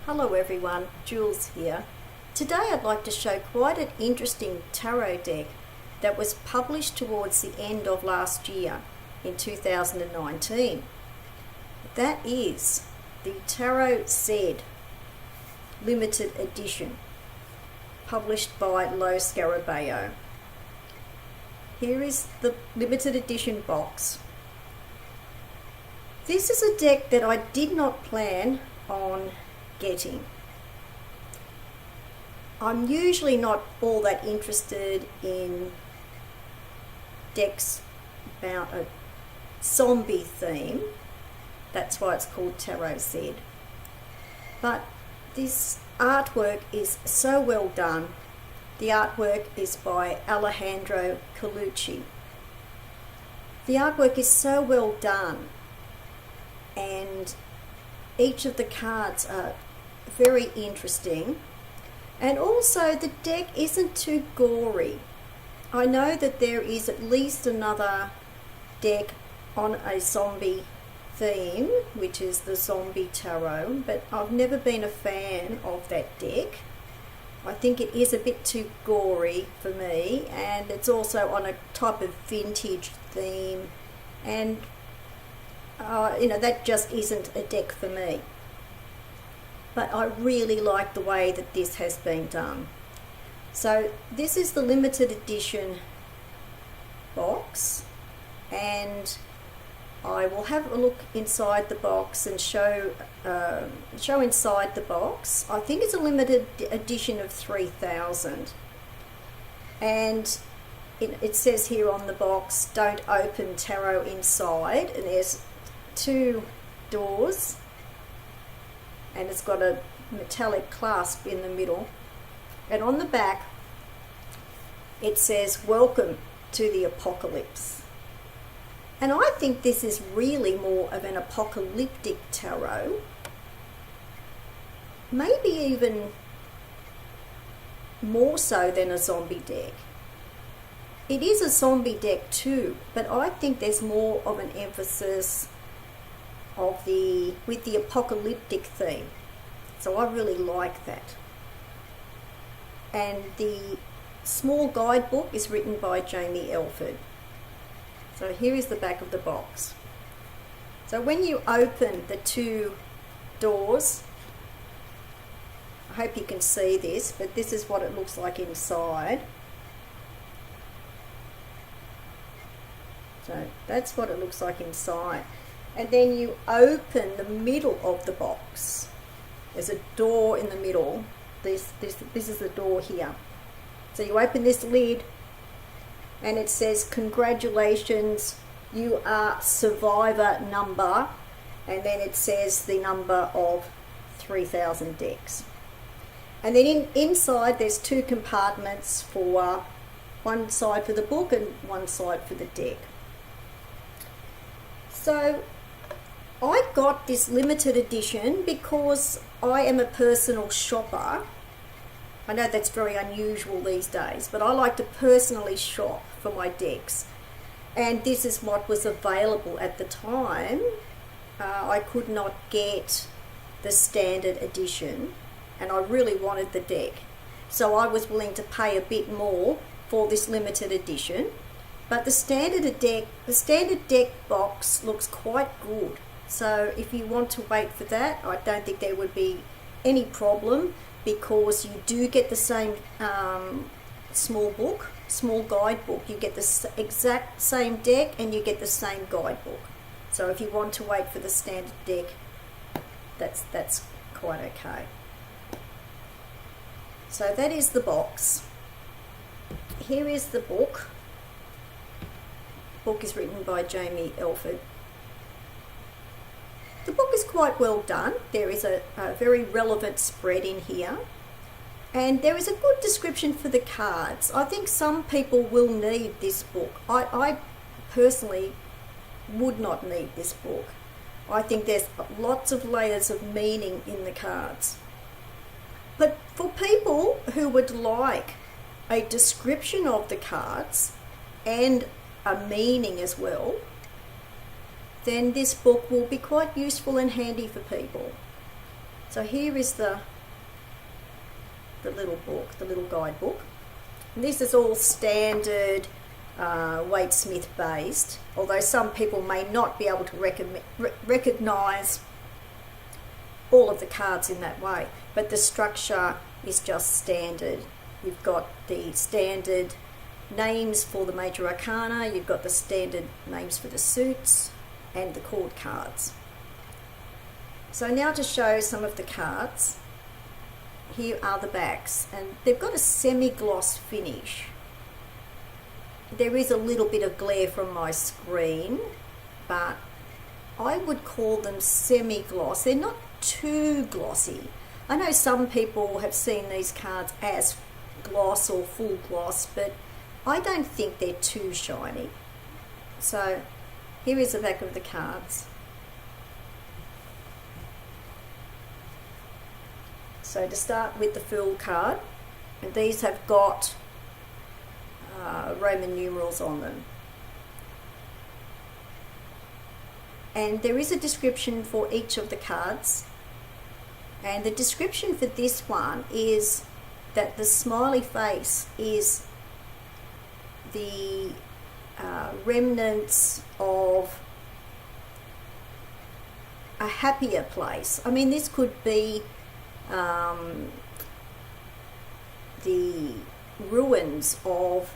Hello everyone, Jules here. Today I'd like to show quite an interesting tarot deck that was published towards the end of last year in 2019. That is the TarotZ Limited Edition, published by Lo Scarabeo. Here is the limited edition box. This is a deck that I did not plan on getting. I'm usually not all that interested in decks about a zombie theme. That's why it's called TarotZ. But this artwork is so well done. The artwork is by Alejandro Colucci. The artwork is so well done, and each of the cards are very interesting, and also the deck isn't too gory. I know that there is at least another deck on a zombie theme, which is the Zombie Tarot, but I've never been a fan of that deck. I think it is a bit too gory for me, and it's also on a type of vintage theme, and that just isn't a deck for me. But I really like the way that this has been done. So this is the limited edition box, and I will have a look inside the box and show inside the box. I think it's a limited edition of 3,000, and it says here on the box, don't open tarot inside, and there's 2 doors, and it's got a metallic clasp in the middle, and on the back it says welcome to the apocalypse. And I think this is really more of an apocalyptic tarot, maybe even more so than a zombie deck. It is a zombie deck too, but I think there's more of an emphasis with the apocalyptic theme. So I really like that. And the small guidebook is written by Jaymi Elford. So here is the back of the box. So when you open the 2 doors, I hope you can see this, but this is what it looks like inside. So that's what it looks like inside. And then you open the middle of the box. There's a door in the middle. This is the door here. So you open this lid, and it says, congratulations, you are survivor number, and then it says the number of 3,000 decks. And then inside there's 2 compartments, for one side for the book and one side for the deck. So I got this limited edition because I am a personal shopper. I know that's very unusual these days, but I like to personally shop for my decks, and this is what was available at the time. I could not get the standard edition, and I really wanted the deck, so I was willing to pay a bit more for this limited edition. But the standard deck box looks quite good, so if you want to wait for that, I don't think there would be any problem, because you do get the same small guidebook. You get the exact same deck, and you get the same guidebook. So if you want to wait for the standard deck, that's quite okay. So that is the box. Here is the book. The book is written by Jaymi Elford. The book is quite well done. There is a very relevant spread in here, and there is a good description for the cards. I think some people will need this book. I personally would not need this book. I think there's lots of layers of meaning in the cards. But for people who would like a description of the cards and a meaning as well, then this book will be quite useful and handy for people. So here is the little book, the little guidebook. And this is all standard Waite Smith based, although some people may not be able to recognise all of the cards in that way, but the structure is just standard. You've got the standard names for the major arcana, you've got the standard names for the suits and the chord cards. So now to show some of the cards, here are the backs, and they've got a semi-gloss finish. There is a little bit of glare from my screen, but I would call them semi-gloss. They're not too glossy. I know some people have seen these cards as gloss or full gloss, but I don't think they're too shiny. So here is the back of the cards. So to start with the Fool card, and these have got Roman numerals on them. And there is a description for each of the cards. And the description for this one is that the smiley face is the remnants of a happier place. I mean, this could be the ruins of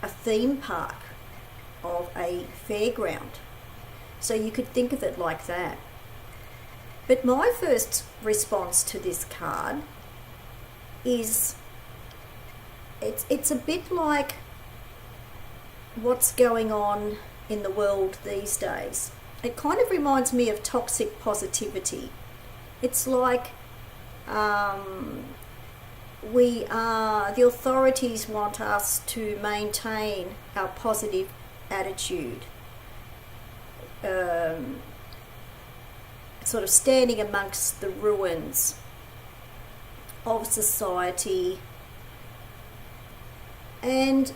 a theme park, of a fairground. So you could think of it like that. But my first response to this card is it's a bit like what's going on in the world these days. It kind of reminds me of toxic positivity. It's like the authorities want us to maintain our positive attitude, sort of standing amongst the ruins of society. And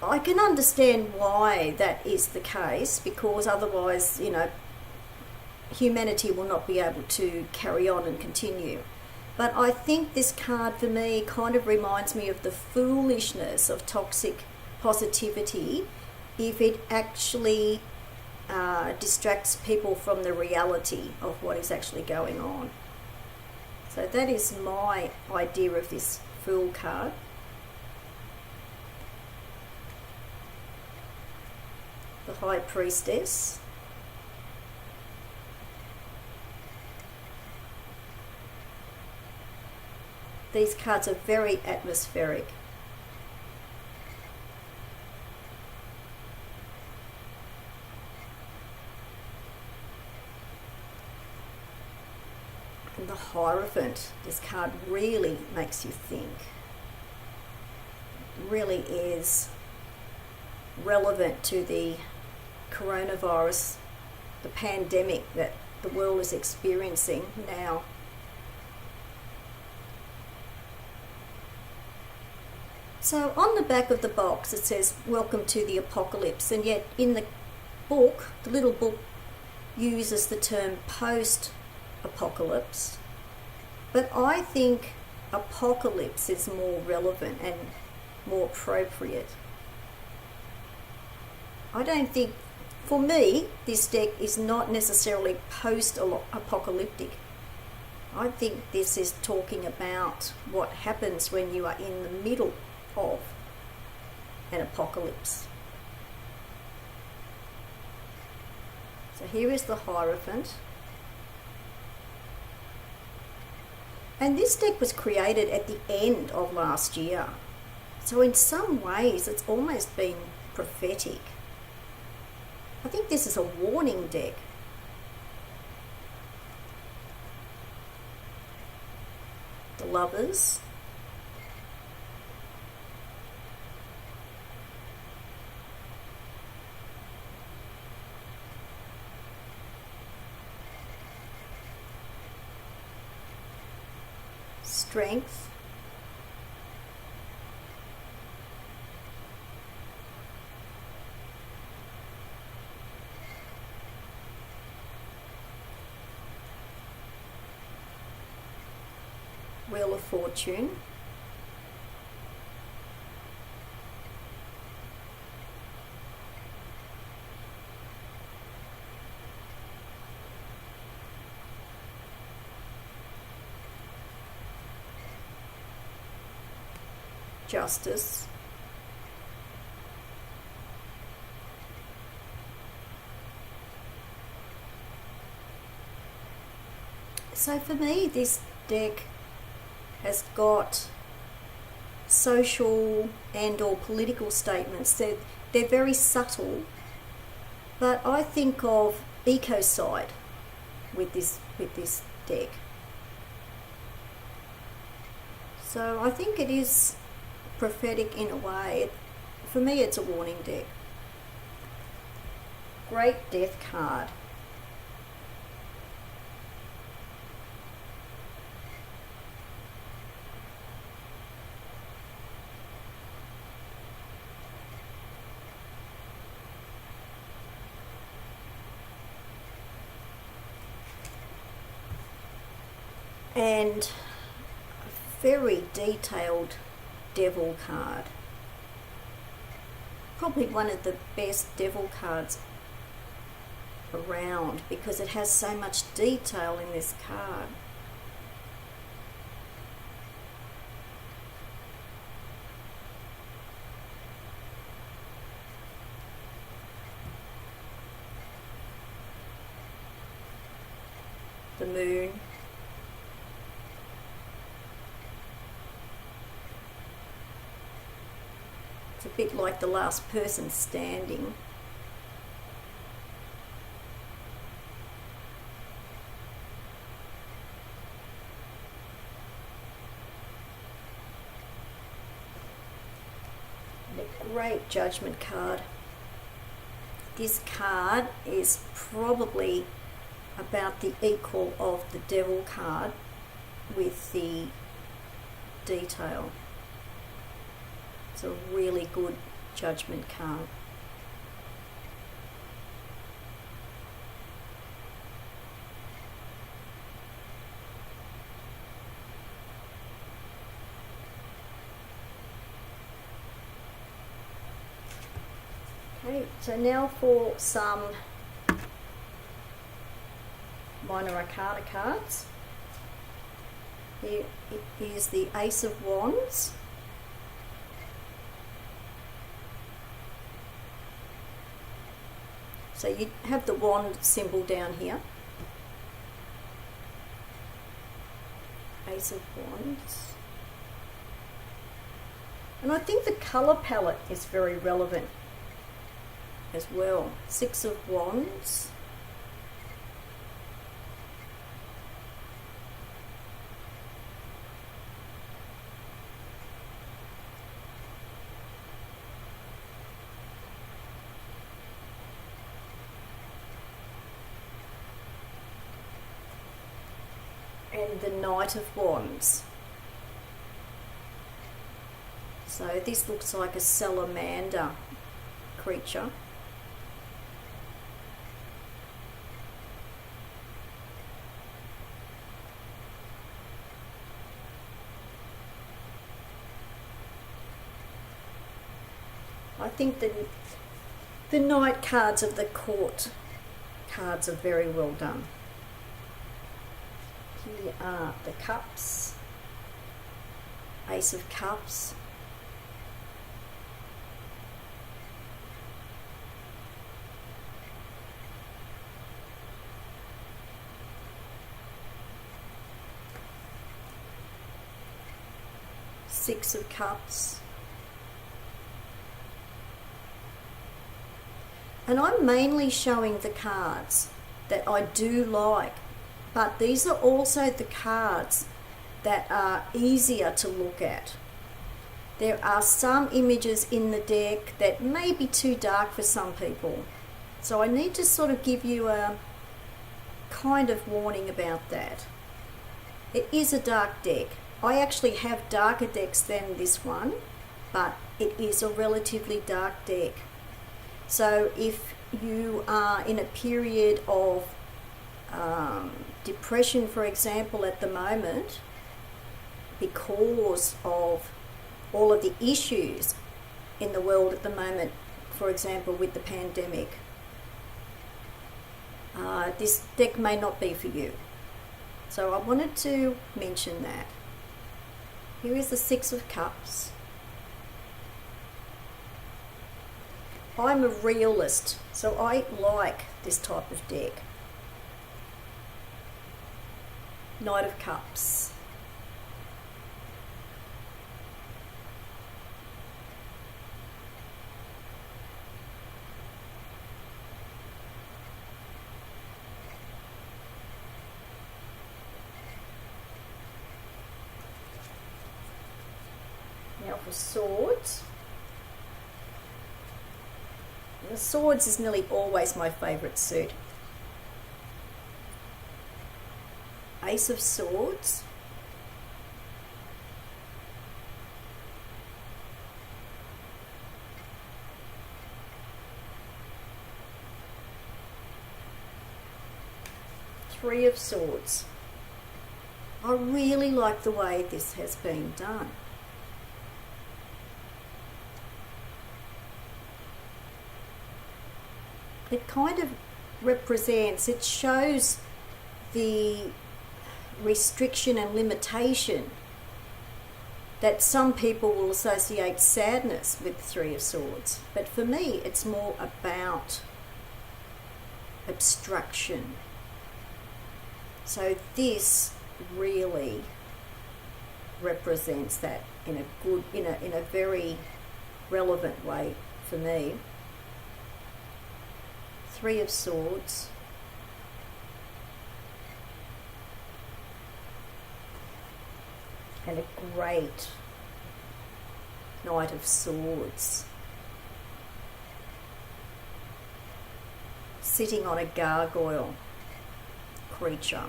I can understand why that is the case, because otherwise, you know, humanity will not be able to carry on and continue. But I think this card for me kind of reminds me of the foolishness of toxic positivity if it actually distracts people from the reality of what is actually going on. So that is my idea of this Fool card. The High Priestess. These cards are very atmospheric. And the Hierophant. This card really makes you think. It really is relevant to the coronavirus, the pandemic that the world is experiencing now. So on the back of the box it says, "Welcome to the Apocalypse," and yet in the book, the little book uses the term post-apocalypse. But I think apocalypse is more relevant and more appropriate. I don't think, for me, this deck is not necessarily post-apocalyptic. I think this is talking about what happens when you are in the middle of an apocalypse. So here is the Hierophant. And this deck was created at the end of last year. So in some ways it's almost been prophetic. I think this is a warning deck. The Lovers. Strength. Wheel of Fortune, Justice, so for me this deck has got social and or political statements. They're very subtle, but I think of ecocide with this deck. So I think it is prophetic in a way. For me it's a warning deck. Great Death card. And a very detailed Devil card. Probably one of the best Devil cards around because it has so much detail in this card. The Moon. It's a bit like the last person standing. And a great Judgment card. This card is probably about the equal of the Devil card with the detail. It's a really good Judgment card. Okay, so now for some minor arcana cards. Here it is the Ace of Wands. So you have the wand symbol down here. Ace of Wands. And I think the colour palette is very relevant as well. Six of Wands. And the Knight of Wands. So this looks like a salamander creature. I think the Knight cards of the Court cards are very well done. Here are the Cups, Ace of Cups, Six of Cups, and I'm mainly showing the cards that I do like. But these are also the cards that are easier to look at. There are some images in the deck that may be too dark for some people. So I need to sort of give you a kind of warning about that. It is a dark deck. I actually have darker decks than this one, but it is a relatively dark deck. So if you are in a period of depression, for example, at the moment, because of all of the issues in the world at the moment, for example with the pandemic, this deck may not be for you. So I wanted to mention that. Here is the Six of Cups. I'm a realist, so I like this type of deck. Knight of Cups. Now for Swords. And the Swords is nearly always my favourite suit. Ace of Swords. Three of Swords. I really like the way this has been done. It kind of represents, it shows the restriction and limitation that some people will associate sadness with the Three of Swords. But for me, it's more about abstraction. So this really represents that in a good, in a very relevant way for me. Three of Swords. And a great Knight of Swords. Sitting on a gargoyle creature.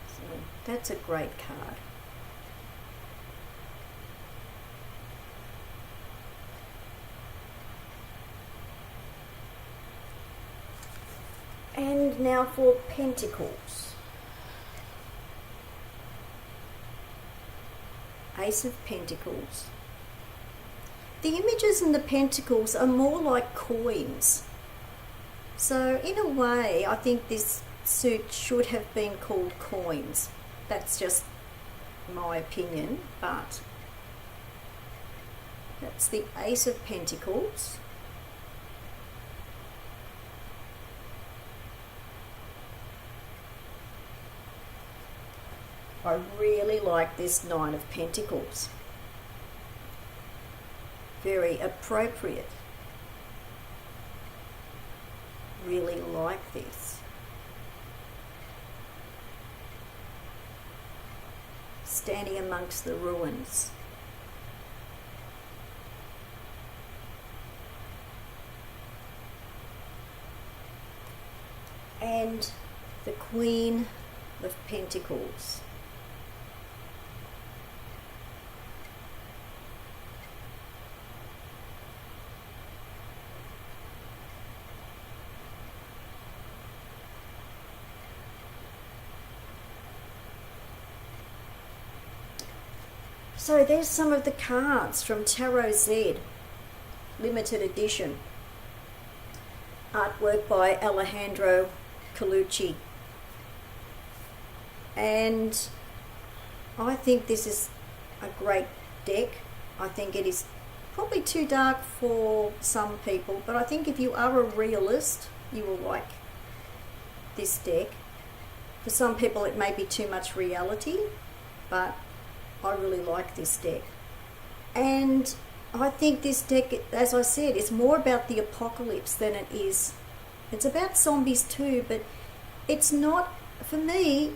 So that's a great card. And now for Pentacles. Ace of Pentacles. The images in the Pentacles are more like coins. So in a way, I think this suit should have been called Coins. That's just my opinion, but that's the Ace of Pentacles. I really like this Nine of Pentacles. Very appropriate. Really like this. Standing amongst the ruins. And the Queen of Pentacles. So there's some of the cards from TarotZ limited edition. Artwork by Alejandro Colucci. And I think this is a great deck. I think it is probably too dark for some people, but I think if you are a realist, you will like this deck. For some people it may be too much reality, but I really like this deck. And I think this deck, as I said, is more about the apocalypse than it is. It's about zombies too, but it's not, for me,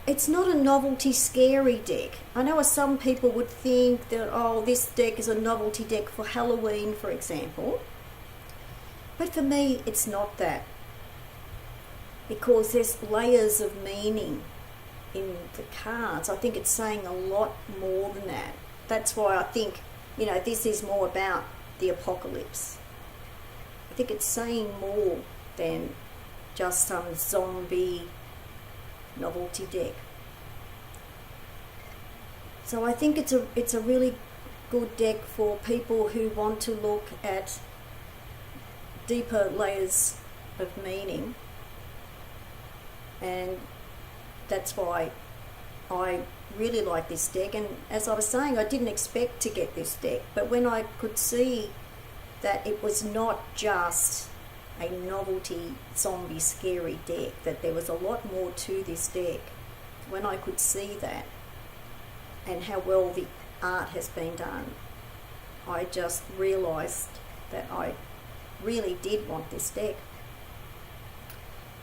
it's not a novelty scary deck. I know some people would think that, oh, this deck is a novelty deck for Halloween, for example. But for me, it's not that. Because there's layers of meaning in the cards. I think it's saying a lot more than that. That's why I think, this is more about the apocalypse. I think it's saying more than just some zombie novelty deck. So I think it's a really good deck for people who want to look at deeper layers of meaning, and that's why I really like this deck. And as I was saying, I didn't expect to get this deck, but when I could see that it was not just a novelty zombie scary deck, that there was a lot more to this deck, when I could see that and how well the art has been done, I just realised that I really did want this deck.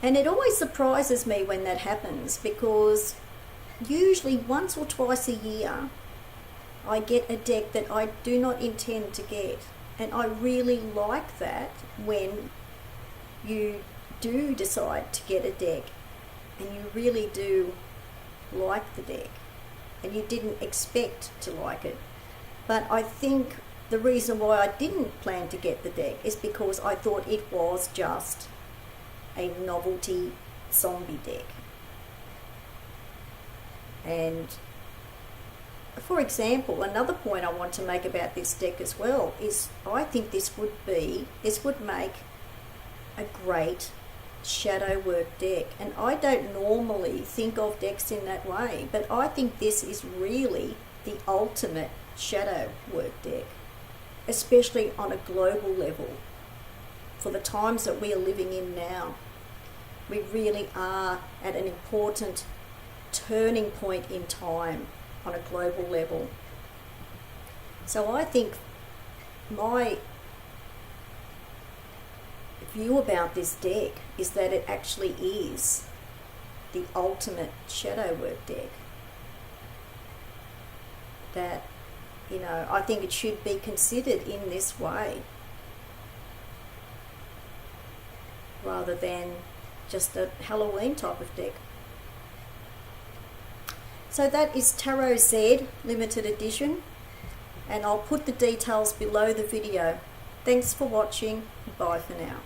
And it always surprises me when that happens, because usually once or twice a year I get a deck that I do not intend to get, and I really like that when you do decide to get a deck and you really do like the deck and you didn't expect to like it. But I think the reason why I didn't plan to get the deck is because I thought it was just a novelty zombie deck. And for example, another point I want to make about this deck as well is I think this would make a great shadow work deck. And I don't normally think of decks in that way, but I think this is really the ultimate shadow work deck, especially on a global level. For the times that we are living in now, we really are at an important turning point in time on a global level. So I think my view about this deck is that it actually is the ultimate shadow work deck. That, you know, I think it should be considered in this way rather than just a Halloween type of deck. So that is TarotZ Limited Edition, and I'll put the details below the video. Thanks for watching. Bye for now.